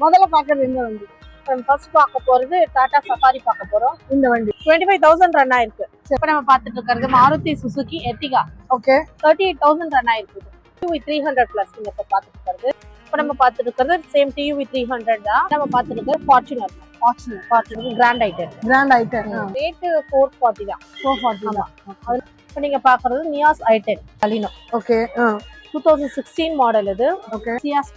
முதல்ல பாக்குறது இந்த வண்டி. ஃபர்ஸ்ட் பார்க்க போறது டாடா சஃபாரி பார்க்க போறோம். இந்த வண்டி 25,000 ரன் ஆயிருக்கு. இப்ப நம்ம பார்த்துட்டு இருக்கிறது Maruti Suzuki Ertiga. Okay 38,000 run ஆயிருக்கு. TUV 300 பிளஸ் நீங்க இப்ப பார்த்துட்டு இருக்கிறது. இப்ப நம்ம பார்த்துட்டு இருக்கிறது சேம் TUV 300 தான். நம்ம பார்த்துட்டு இருக்கிறது ஃபார்ச்சுனர் கிராண்ட் ஐட்டன். ரேட் 440 தான். 440 தான். இப்ப நீங்க பாக்குறது Niyas i10 Baleno. Okay 2016 model இது. ஓகே சியாஸ்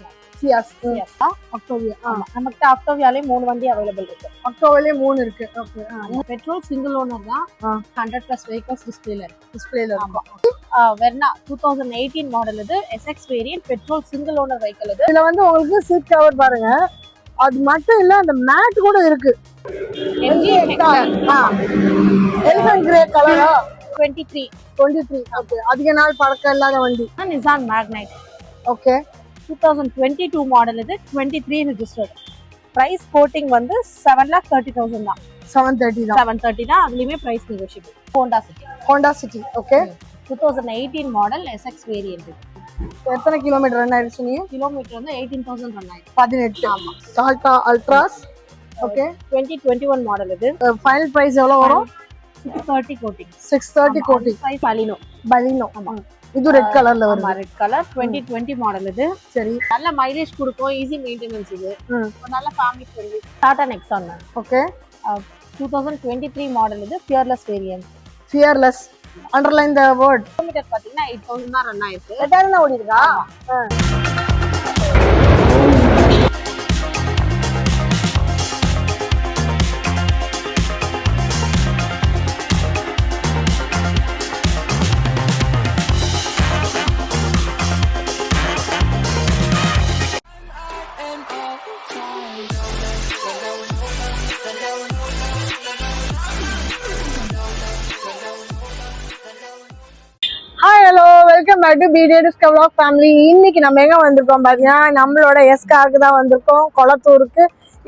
அக்டோவியா. ஆமா நமக்கு அக்டோவியாலே 3 வண்டி அவைலபிள் இருக்கு. அக்டோவியாலே 3 இருக்கு. ஓகே பெட்ரோல் சிங்கிள் ஓனர் தான். 100 பிளஸ் வெஹிக்கிள்ஸ் டிஸ்ப்ளேல இருக்கு. வெர்னா 2018 மாடல் இது. SX variant petrol single owner vehicle இது. இதுல வந்து உங்களுக்கு சீட் கவர் பாருங்க. அது மட்டும் இல்ல அந்த மேட் கூட இருக்கு. MG எலிஃபண்ட் கிரே கலரா 23. ஓகே அதிக நாள் பழக்கம் இல்லாத வண்டி. Nissan magnetite. ஓகே 2022 மாடல் இது. 23 ரெஜிஸ்டர்ட். பிரைஸ் கோட்டிங் வந்து 7,30,000 தான். 730 தான். அதுலயுமே price negotiable. Honda city. Okay 2018 model SX variant. எத்தனை கிலோமீட்டர் ரன் ஆயிடுச்சு? நீங்க கிலோமீட்டர் வந்து 18,000 ரன் ஆயிருக்கு. 18. ஆமா. டாடா அல்ட்ராஸ். ஓகே 2021 மாடல் இது. ஃபைனல் பிரைஸ் எவ்வளவு வரும்? 630 கோட்டிங். 630 கோட்டிங். பிரைஸ் பலினோ. ஆமா இது ரெட் கலர்ல வரும். ரெட் கலர் 2020 மாடல் இது. சரி நல்ல மைலேஜ் கொடுக்கும். ஈஸி மெயின்டெனன்ஸ் இது. நல்ல family friendly. Tata Nexon. Okay 2023 model இது. Fearless variant. Fearless underline the word. Kilometre பாத்தீங்கன்னா 8,000 தான் ரன் ஆயிருக்கு. 8,000 தான் ஓடிருக்கா? Hi hello welcome back to BDSK vlog family. இன்னைக்கு நம்ம எங்க வந்திருக்கோம் பாத்தீங்கன்னா நம்மளோட எஸ்காருக்கு தான் வந்திருக்கோம், கொளத்தூருக்கு.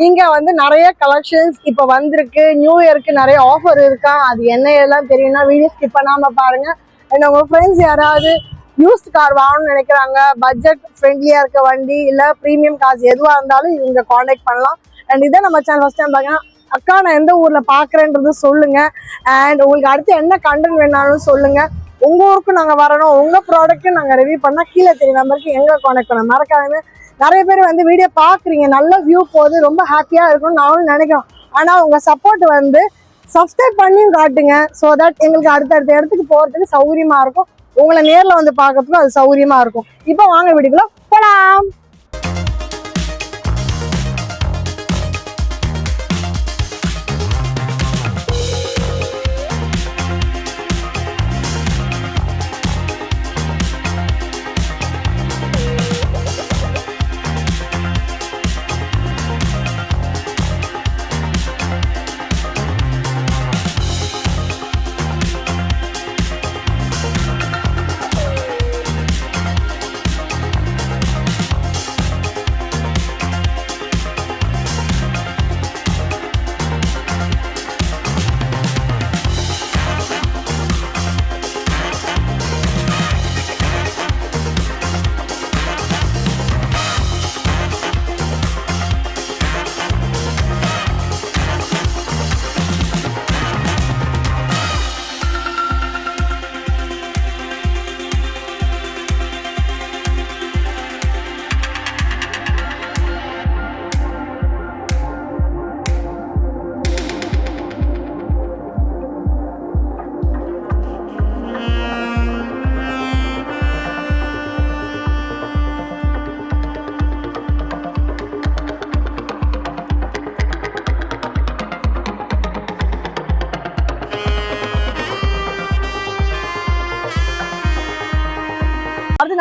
இங்க வந்து நிறைய கலெக்ஷன்ஸ் இப்ப வந்திருக்கு. நியூ இயருக்கு நிறைய ஆஃபர் இருக்கா, அது என்ன எல்லாம் தெரியும்னா வீடியோ ஸ்கிப் பண்ணாம பாருங்க. அண்ட் உங்க ஃப்ரெண்ட்ஸ் யாராவது யூஸ்ட் கார் வாங்கணும்னு நினைக்கிறாங்க, பட்ஜெட் ஃப்ரெண்ட்லியா இருக்க வண்டி இல்ல ப்ரீமியம் கார்ஸ் எதுவா இருந்தாலும் இவங்க காண்டாக்ட் பண்ணலாம். அண்ட் இதை நம்ம சேனல் ஃபர்ஸ்ட் டைம் பாருங்க, அக்கா நான் எந்த ஊர்ல பாக்குறேன்றது சொல்லுங்க. அண்ட் உங்களுக்கு அடுத்து என்ன கண்டென்ட் வேணாலும் சொல்லுங்க. உங்க ஊருக்கு நாங்க வரணும், உங்க ப்ராடக்ட் நாங்க ரிவ்யூ பண்ணா கீழே தெரிய நம்பருக்கு எங்க காண்டாக்ட் பண்ண மறக்காம. நிறைய பேர் வந்து வீடியோ பாக்குறீங்க, நல்ல வியூ போகுது, ரொம்ப ஹாப்பியா இருக்கும்னு நானும் நினைக்கிறோம். ஆனா உங்க சப்போர்ட் வந்து சப்ஸ்கிரைப் பண்ணியும் காட்டுங்க. ஸோ தட் எங்களுக்கு அடுத்தடுத்த இடத்துக்கு போறதுக்கு சௌகரியமா இருக்கும், உங்களை நேர்ல வந்து பாக்கிறதுக்கும் அது சௌகரியமா இருக்கும். இப்போ வாங்க வீடியோக்குள்ள போலாம்.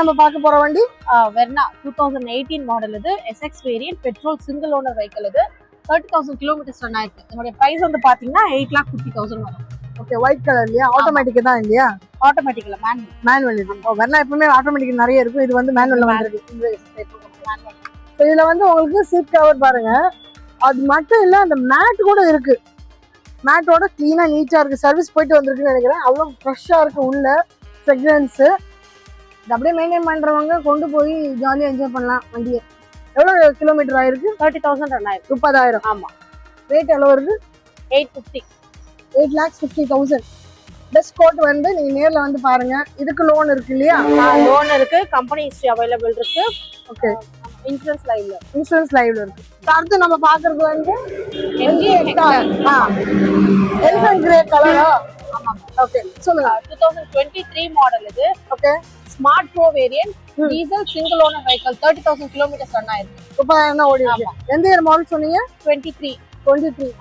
நம்ம பார்க்க போற வண்டி வெர்னா 2018 மாடல் இது. SX variant petrol single owner vehicle இது. 30,000 கிலோமீட்டர்ஸ் ரன் ஆயிருக்கு. இதோட பிரைஸ் வந்து பாத்தீங்கன்னா 8,50,000 வரும். ஓகே ஒயிட் கலர் இல்லையா? ஆட்டோமேட்டிக் தான் இல்லையா? ஆட்டோமேட்டிக்ல மேனுவல் இது. வெர்னா எப்பவுமே ஆட்டோமேட்டிக் நிறைய இருக்கும், இது வந்து மேனுவல்ல வந்திருக்கு. ஸோ இதுல வந்து உங்களுக்கு சீட் கவர் பாருங்க. அது மட்டும் இல்ல அந்த மேட் கூட இருக்கு. மேட்டோட கிளீனா நீட்டா இருக்கு. சர்வீஸ் போயிட்டு வந்திருக்குன்னு நினைக்கிறேன். அவ்வளவு ஃப்ரெஷ்ஷா இருக்கு. உள்ள ஃப்ரெக்ரன்ஸ் அப்படியே மெயின்டைன் பண்றவங்க கொண்டு போய் ஜாலியா என்ஜாய் பண்ணலாம் வண்டியை. எவ்வளவு கிலோமீட்டர் ஆயிருக்கு? 30,000 ரன் ஆயிருக்கு. 30,000. ஆமா. ரேட் எவ்வளவு வருது? 850. 8,50,000. பெஸ்ட் கோட் வந்து நீங்க நேர்ல வந்து பாருங்க. இதுக்கு லோன் இருக்கு இல்லையா? லோன் இருக்கு, கம்பெனி ஹிஸ்டரி அவைலபிள் இருக்கு. ஓகே. இன்சூரன்ஸ் லைவ்ல இருக்கு. அடுத்து நம்ம பாக்குறது வந்து MG Hector. எலிஃபண்ட் கிரே கலரா? ஆமா. ஓகே, சொல்லுங்க. 2023 மாடல் இது. Okay. Smart bro variant, diesel single owner vehicle, 30,000 kilometres run ஆயிருக்கு. 30,000 ஓடி இருக்கு. எந்த இயர் மாடல் சொன்னீங்க? 23.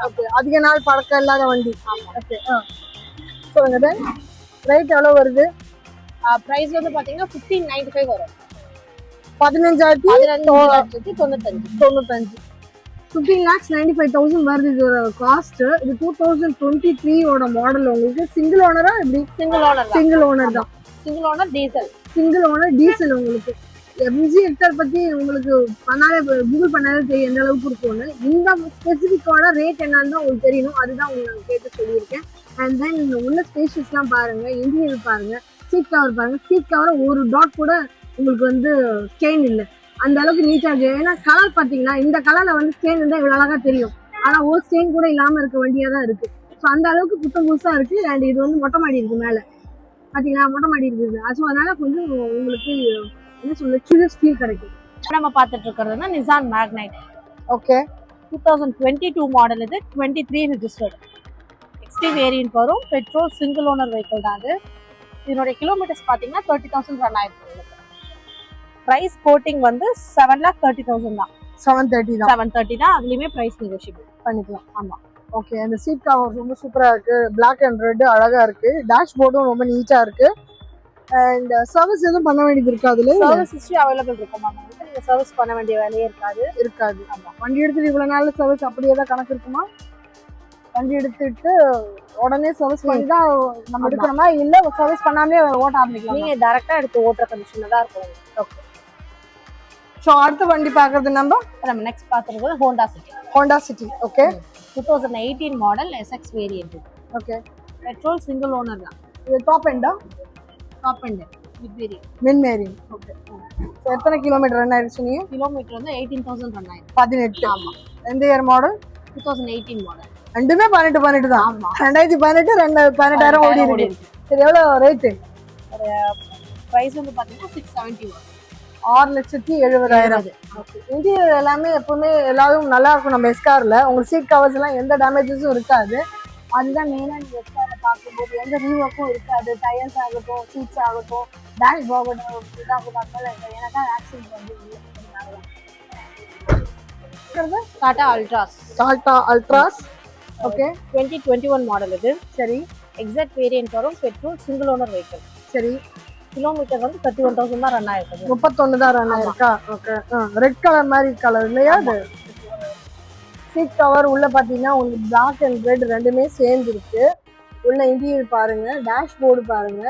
ஓகே. அதிக நாள் பழக்கம் இல்லாத வண்டி. ஓகே. சொல்லுங்க. தென் ரேட் எவ்வளவு வருது? பிரைஸ் வந்து பாத்தீங்கன்னா 1595 வரும். 15,95. 15,95,000 வருது இதோட காஸ்ட். இது 2023 ஓட மாடல். உங்களுக்கு சிங்கிள் ஓனரா? எப்படி? சிங்கிள் ஓனர் தான். Single owner diesel. உங்களுக்கு MG Hector பத்தி உங்களுக்கு கூகுள் பண்ணாலே தெரியும் எந்த அளவுக்கு இருக்கும்னு. இந்த ஸ்பெசிபிக்கோட ரேட் என்னன்னு தான் உங்களுக்கு தெரியணும். அதுதான் உங்களுக்கு கேட்டு சொல்லியிருக்கேன். அண்ட் தென் உள்ள ஸ்பேஷஸ்லாம் பாருங்க, இன்டீரியர் பாருங்க, சீட் கவர் பாருங்க. சீட் கவர் ஒரு டாட் கூட உங்களுக்கு வந்து ஸ்டெயின் இல்லை. அந்த அளவுக்கு நீட்டா இருக்கு. ஏன்னா கலர் பாத்தீங்கன்னா இந்த கலர்ல வந்து ஸ்டெயின் இருந்தா இவ்வளவு அழகா தெரியும். ஆனா ஒரு ஸ்டெயின் கூட இல்லாம இருக்க வண்டியா தான் இருக்கு. ஸோ அந்த அளவுக்கு புத்தம் புதுசா இருக்கு. அண்ட் இது வந்து மொட்டை மாடி இருக்கு மேல பாத்தீங்கன்னா, மொட்டை மாடி இருக்குது. ஸோ அதனால கொஞ்சம் உங்களுக்கு என்ன சொல்ல சூரியஸ் ஃபீல் கிடைக்கும். நம்ம பார்த்துட்டு இருக்கிறது வந்து நிசான் மேக்னைட். ஓகே. 2022 மாடல் இது. 23 ரிஜிஸ்டர்டு. XT வேரியன்ட் வரும். பெட்ரோல் சிங்கிள் ஓனர் வெஹிக்கிள் தான் அது. இதனுடைய கிலோமீட்டர்ஸ் பார்த்தீங்கன்னா 30,000 ரன் ஆயிருக்கு. பிரைஸ் கோட்டிங் வந்து 7,30,000 தான். 730 தான். அதுலயுமே பிரைஸ் நெகோஷியபிள் பண்ணிக்கலாம். ஆமா. ஓகே. அந்த சீட் கவர் ரொம்ப சூப்பரா இருக்கு. பிளாக் அண்ட் ரெட் அழகா இருக்கு. டேஷ்போர்டும் ரொம்ப நீட்டா இருக்கு. அண்ட் சர்வீஸ் எதுவும் பண்ண வேண்டியது இருக்காதுல? சர்வீஸ் ஹிஸ்டரி அவைலபிள் இருக்கும் மேம். நீங்க சர்வீஸ் பண்ண வேண்டிய வேலையே இருக்காது. ஆமா. வண்டி எடுத்துட்டு இவ்வளவு நாள் சர்வீஸ் அப்படியே தான் கணக்கு இருக்குமா? வண்டி எடுத்துட்டு உடனே சர்வீஸ் பண்ணி தான் நம்ம எடுக்கிறோமா, இல்ல சர்வீஸ் பண்ணாமே ஓட்ட ஆரம்பிக்கலாம்? நீங்க டைரக்டா எடுத்து ஓட்டுற கண்டிஷன்ல தான் இருக்கும். ஓகே. ஸோ அடுத்த வண்டி பார்க்கறது நம்ம நெக்ஸ்ட் பார்த்துருக்கிறது Honda city. Okay. 2018 model SX variant. Okay. Petrol single owner தான். இது டாப் எண்டா? Top end min variant. Okay. So எத்தனை கிலோமீட்டர் ரன் ஆயிடுச்சு? நீங்க கிலோமீட்டர் வந்து 18,000 ரன் ஆயிருக்கு. 18. ஆமா. எந்த இயர் மாடல்? 2018 மாடல். ரெண்டுமே 18 தான். ஆமா. 2018 18,000 ஓடி இருக்கு. சரி, எவ்வளவு ரேட்டு? பிரைஸ் வந்து பாத்தீங்கன்னா 670 வரும். 6,70,000. இன்டீரியர் எல்லாமே எப்பவுமே எல்லாரும் நல்லா இருக்கும் நம்ம எஸ்கார்ல. உங்களுக்கு சீட் கவர்ஸ் எல்லாம் எந்த டேமேஜஸும் இருக்காது. அதுதான் மெயினா நீங்க எஸ்கார்ல பார்க்கும்போது எந்த ரீஒர்க்கும் இருக்காது. டயர்ஸ் ஆகட்டும், சீட்ஸ் ஆகட்டும், டேஷ் போகட்டும், இதாகட்டும். எனக்கு ஆக்சிடென்ட் வந்து டாடா அல்ட்ராஸ். ஓகே. 2021 மாடல் இது. சரி. எக்ஸாக்ட் வேரியன்ட் வரும். Petrol single owner vehicle. சரி. கிலோமீட்டர் வந்து 31,000 தான் ரன் ஆயிருக்கு. 31 தான் ரன் ஆயிருக்கா? ஓகே. ரெட் கலர் மாதிரி கலர் இல்லையா அது? சீட் கவர் உள்ள பாத்தீங்கன்னா உங்களுக்கு பிளாக் அண்ட் ரெட் ரெண்டுமே சேர்ந்து இருக்கு. உள்ள இன்டீரியர் பாருங்க, டேஷ்போர்டு பாருங்க,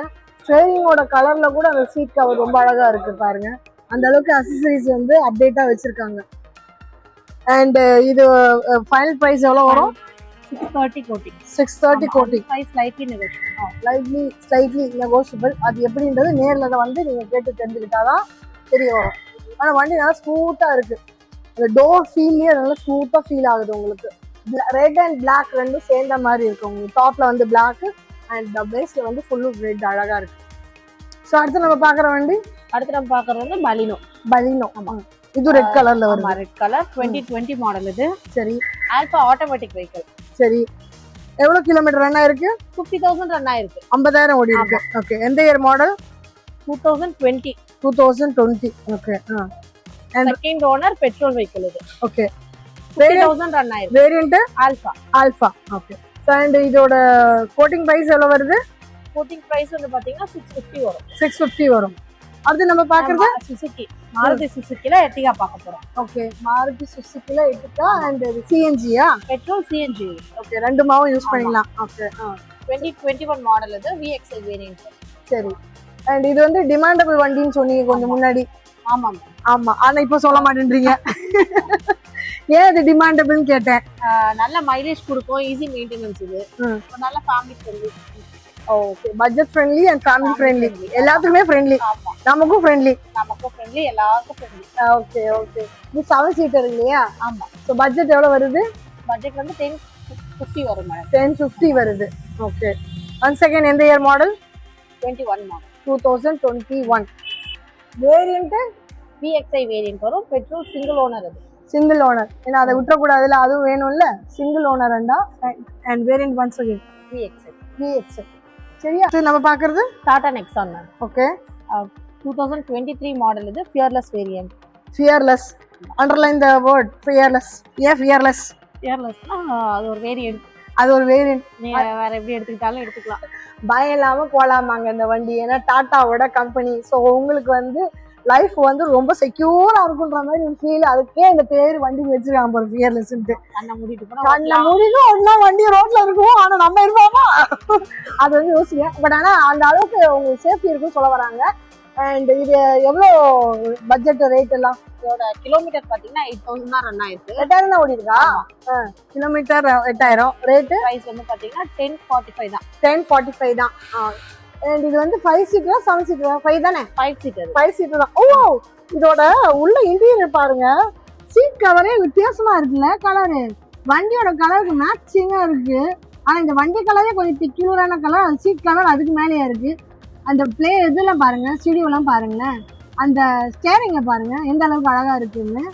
ஸ்டீரிங்கோட கலர்ல கூட அந்த சீட் கவர் ரொம்ப அழகா இருக்கு பாருங்க. அந்த அளவுக்கு அக்சசரிஸ் வந்து அப்டேட்டா வச்சிருக்காங்க. அண்ட் இது ஃபைனல் பிரைஸ் எவ்வளவு வரும்? 630 கோட்டிங். Slightly negotiable. அது எப்படின்றது நேர்ல வந்து நீங்க கேட்டு தெரிஞ்சுக்கிட்டாதான் தெரிய வரும். ஆனா வண்டி நல்லா ஸ்மூத்தா இருக்கு. அந்த டோர் ஃபீல்லே நல்லா ஸ்மூத்தா ஃபீல் ஆகுது உங்களுக்கு. ரெட் அண்ட் பிளாக் ரெண்டும் சேர்ந்த மாதிரி இருக்கு. உங்களுக்கு டாப்ல வந்து பிளாக் அண்ட் பேஸ்ல வந்து ஃபுல்லு ரெட் அழகா இருக்கு. ஸோ அடுத்து நம்ம பாக்குற வண்டி வந்து பலினோ. ஆமா. இது ரெட் கலர்ல வரும். ரெட் கலர் 2020 மாடல் இது. சரி. Alpha automatic vehicle. சரி. எவ்வளவு கிலோமீட்டர் ரன் ஆயிருக்கு? 50,000 ரன் ஆயிருக்கு. 50,000 ஓடி இருக்கு. ஓகே. எந்த year model? 2020. Okay. Second owner petrol vehicle இது. ஓகே. 50,000 ரன் ஆயிருக்கு. Variant alpha. ஓகே. அண்ட் இதோட கோட்டிங் பிரைஸ் எவ்வளவு வருது? கோட்டிங் பிரைஸ் வந்து பாத்தீங்கன்னா 650 வரும். அடுத்து நம்ம பாக்குறது மாருதி சுசுகில எர்டிகா பார்க்க போறோம். ஓகே. மாருதி சுசுகில எர்டிகா அண்ட் சிஎன்ஜியா? Petrol CNG. ஓகே. ரெண்டுமாவும் யூஸ் பண்ணிக்கலாம். ஓகே. 2021 மாடல் இது. VXI variant. சரி. அண்ட் இது வந்து டிமாண்டபிள் வண்டின்னு சொன்னீங்க கொஞ்சம் முன்னாடி. ஆமா. ஆனா இப்போ சொல்ல மாட்டேன்றீங்க. ஏன் இது டிமாண்டபிள்னு கேட்டேன். நல்ல மைலேஜ் கொடுக்கும், ஈஸி மெயின்டெனன்ஸ். இது நல்ல family friendly. Okay budget friendly and family friendly எல்லாத்துக்குமே ஃப்ரெண்ட்லி ஆமா நமக்கும் ஃப்ரெண்ட்லி நமக்கும் ஃப்ரெண்ட்லி எல்லாருக்கும் ஃப்ரெண்ட்லி ஓகே ஓகே இது 7 சீட்டர் இல்லையா ஆமா ஸோ பட்ஜெட் எவ்வளோ வருது பட்ஜெட் வந்து 1050 வரும் மேடம் 1050 வருது ஓகே ஒன் செகண்ட் எந்த year model 21 model 2021 variant VXI variant வரும் பெட்ரோல் சிங்கிள் ஓனர் அது சிங்கிள் ஓனர் ஏன்னா அதை விட்டுறக்கூடாதுல்ல அதுவும் வேணும்ல சிங்கிள் ஓனர்ண்டா and variant one second VXI VXI சரியா இது நம்ம பார்க்கறது Tata Nexon ma'am okay 2023 model இது fearless variant fearless underline the word fearless ஏன் ஃபியர்லெஸ் ஃபியர்லெஸ்னா அது ஒரு வேரியன்ட் அது ஒரு வேரியன்ட் நீங்க வேற எப்படி எடுத்துக்கிட்டாலும் எடுத்துக்கலாம் பயம் இல்லாம போலாமாங்க இந்த வண்டி ஏன்னா டாட்டாவோட கம்பெனி ஸோ உங்களுக்கு வந்து லைஃப் வந்து ரொம்ப செக்யூரா இருக்குன்ற மாதிரி ஒரு ஃபீல் அதுக்கே இந்த பேர் வண்டி வச்சிருக்காங்க ஒரு ஃபியர்லெஸ்ன்ட்டு கண்ணை மூடிட்டு போனா கண்ண முடியும் ஒன்னா வண்டி ரோட்ல இருக்கும் ஆனா நம்ம இருப்போமா அது வந்து யோசிக்கிறேன் பட் ஆனா அந்த அளவுக்கு உங்களுக்கு சேஃப்டி இருக்குன்னு சொல்ல வராங்க அண்ட் இது எவ்வளோ பட்ஜெட் ரேட் எல்லாம் இதோட கிலோமீட்டர் பாத்தீங்கன்னா 8000 தான் ரன் ஆயிருக்கு 8000 தான் ஓடி இருக்கா கிலோமீட்டர் 8000 ரேட்டு பிரைஸ் வந்து பாத்தீங்கன்னா 1045 தான் 1045 தான் அண்ட் இது வந்து 5 சீட்டரா 7 சீட்டரா 5 தானே 5 சீட்டர் 5 சீட்டர் தான் ஓ இதோட உள்ள இன்டீரியர் பாருங்க சீட் கவரே வித்தியாசமா இருக்குல்ல கலரு வண்டியோட கலருக்கு மேட்சிங்கா இருக்கு ஆனா இந்த வண்டி கலரே கொஞ்சம் பிக்யூரான கலர் அந்த சீட் கலர் அதுக்கு மேலேயே இருக்கு அந்த பிளே இதெல்லாம் பாருங்க ஸ்டுடியோலாம் பாருங்களேன் அந்த ஸ்டேரிங்கை பாருங்க எந்த அளவுக்கு அழகா இருக்குன்னு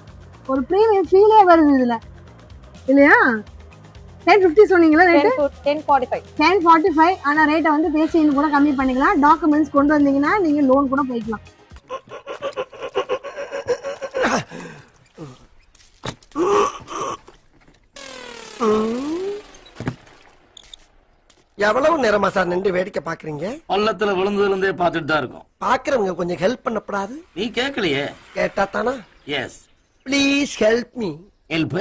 ஒரு ப்ரீமியம் ஃபீலே வருது இதுல இல்லையா 1050 சொன்னீங்களா ரேட்டு 1045 1045 ஆனா ரேட்டை வந்து பேசி இன்னும் கூட கம்மி பண்ணிக்கலாம் டாக்குமெண்ட்ஸ் கொண்டு வந்தீங்கன்னா நீங்க லோன் கூட போய்க்கலாம் எவ்வளவு நேரமா சார் நின்று வேடிக்கை பாக்குறீங்க பள்ளத்துல விழுந்ததுல இருந்தே பார்த்துட்டு தான் இருக்கோம். பாக்குறவங்க கொஞ்சம் ஹெல்ப் பண்ணப்படாது நீ கேட்கலையே. கேட்டா தானா yes please help me help